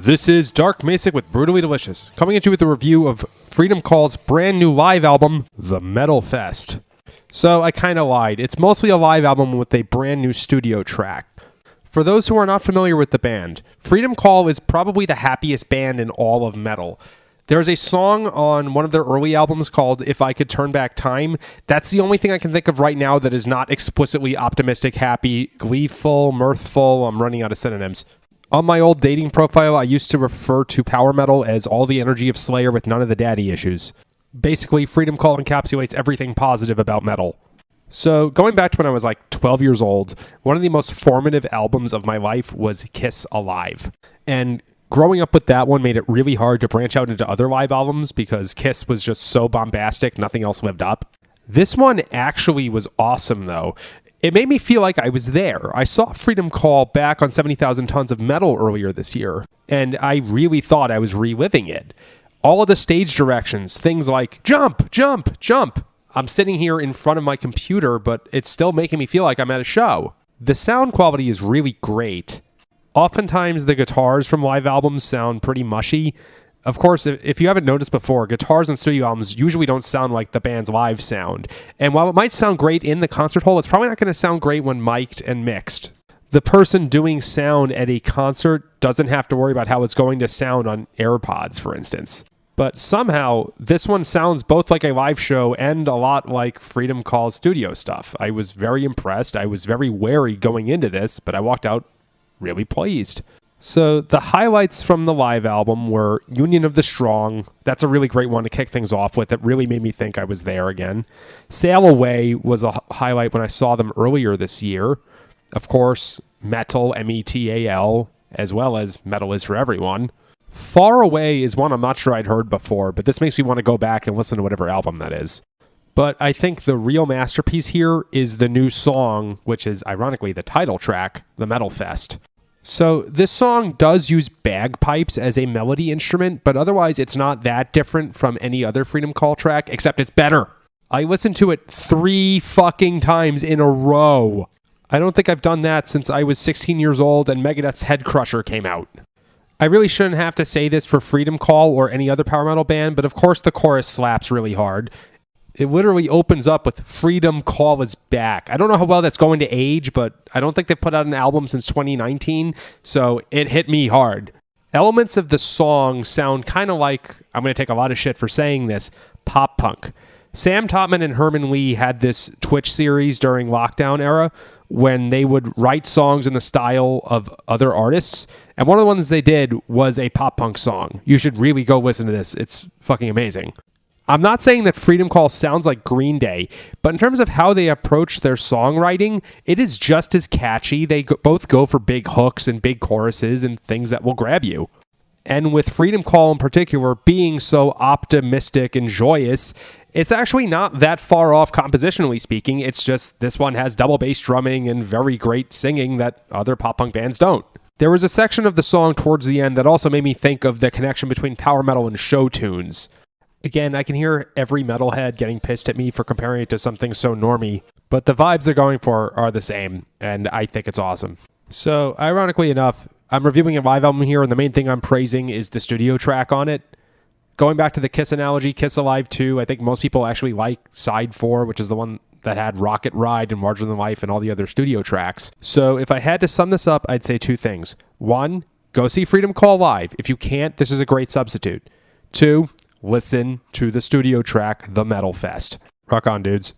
This is Dark Macek with Brutally Delicious, coming at you with a review of Freedom Call's brand new live album, The M.E.T.A.L Fest. So I kind of lied. It's mostly a live album with a brand new studio track. For those who are not familiar with the band, Freedom Call is probably the happiest band in all of metal. There's a song on one of their early albums called If I Could Turn Back Time. That's the only thing I can think of right now that is not explicitly optimistic, happy, gleeful, mirthful. I'm running out of synonyms. On my old dating profile, I used to refer to power metal as all the energy of Slayer with none of the daddy issues. Basically, Freedom Call encapsulates everything positive about metal. So, going back to when I was like 12 years old, one of the most formative albums of my life was Kiss Alive. And growing up with that one made it really hard to branch out into other live albums because Kiss was just so bombastic, nothing else lived up. This one actually was awesome, though. It made me feel like I was there. I saw Freedom Call back on 70,000 Tons of Metal earlier this year, and I really thought I was reliving it. All of the stage directions, things like jump, jump, jump. I'm sitting here in front of my computer, but it's still making me feel like I'm at a show. The sound quality is really great. Oftentimes, the guitars from live albums sound pretty mushy. Of course, if you haven't noticed before, guitars on studio albums usually don't sound like the band's live sound. And while it might sound great in the concert hall, it's probably not going to sound great when mic'd and mixed. The person doing sound at a concert doesn't have to worry about how it's going to sound on AirPods, for instance. But somehow, this one sounds both like a live show and a lot like Freedom Call's studio stuff. I was very impressed. I was very wary going into this, but I walked out really pleased. So the highlights from the live album were Union of the Strong. That's a really great one to kick things off with. It really made me think I was there again. Sail Away was a highlight when I saw them earlier this year. Of course, M.E.T.A.L, M.E.T.A.L, as well as Metal Is For Everyone. Far Away is one I'm not sure I'd heard before, but this makes me want to go back and listen to whatever album that is. But I think the real masterpiece here is the new song, which is ironically the title track, The M.E.T.A.L Fest. So this song does use bagpipes as a melody instrument, but otherwise it's not that different from any other Freedom Call track, except it's better. I listened to it 3 fucking times in a row. I don't think I've done that since I was 16 years old and Megadeth's Head Crusher came out. I really shouldn't have to say this for Freedom Call or any other power metal band, but of course the chorus slaps really hard. It literally opens up with Freedom Call is back. I don't know how well that's going to age, but I don't think they've put out an album since 2019, so it hit me hard. Elements of the song sound kind of like, I'm going to take a lot of shit for saying this, pop punk. Sam Topman and Herman Lee had this Twitch series during lockdown era when they would write songs in the style of other artists, and one of the ones they did was a pop punk song. You should really go listen to this. It's fucking amazing. I'm not saying that Freedom Call sounds like Green Day, but in terms of how they approach their songwriting, it is just as catchy. They both go for big hooks and big choruses and things that will grab you. And with Freedom Call in particular being so optimistic and joyous, it's actually not that far off compositionally speaking. It's just this one has double bass drumming and very great singing that other pop punk bands don't. There was a section of the song towards the end that also made me think of the connection between power metal and show tunes. Again, I can hear every metalhead getting pissed at me for comparing it to something so normie, but the vibes they're going for are the same, and I think it's awesome. So, ironically enough, I'm reviewing a live album here, and the main thing I'm praising is the studio track on it. Going back to the Kiss analogy, Kiss Alive 2, I think most people actually like Side 4, which is the one that had Rocket Ride and Larger Than Life and all the other studio tracks. So, if I had to sum this up, I'd say 2 things. 1, go see Freedom Call live. If you can't, this is a great substitute. 2, listen to the studio track, The M.E.T.A.L Fest. Rock on, dudes.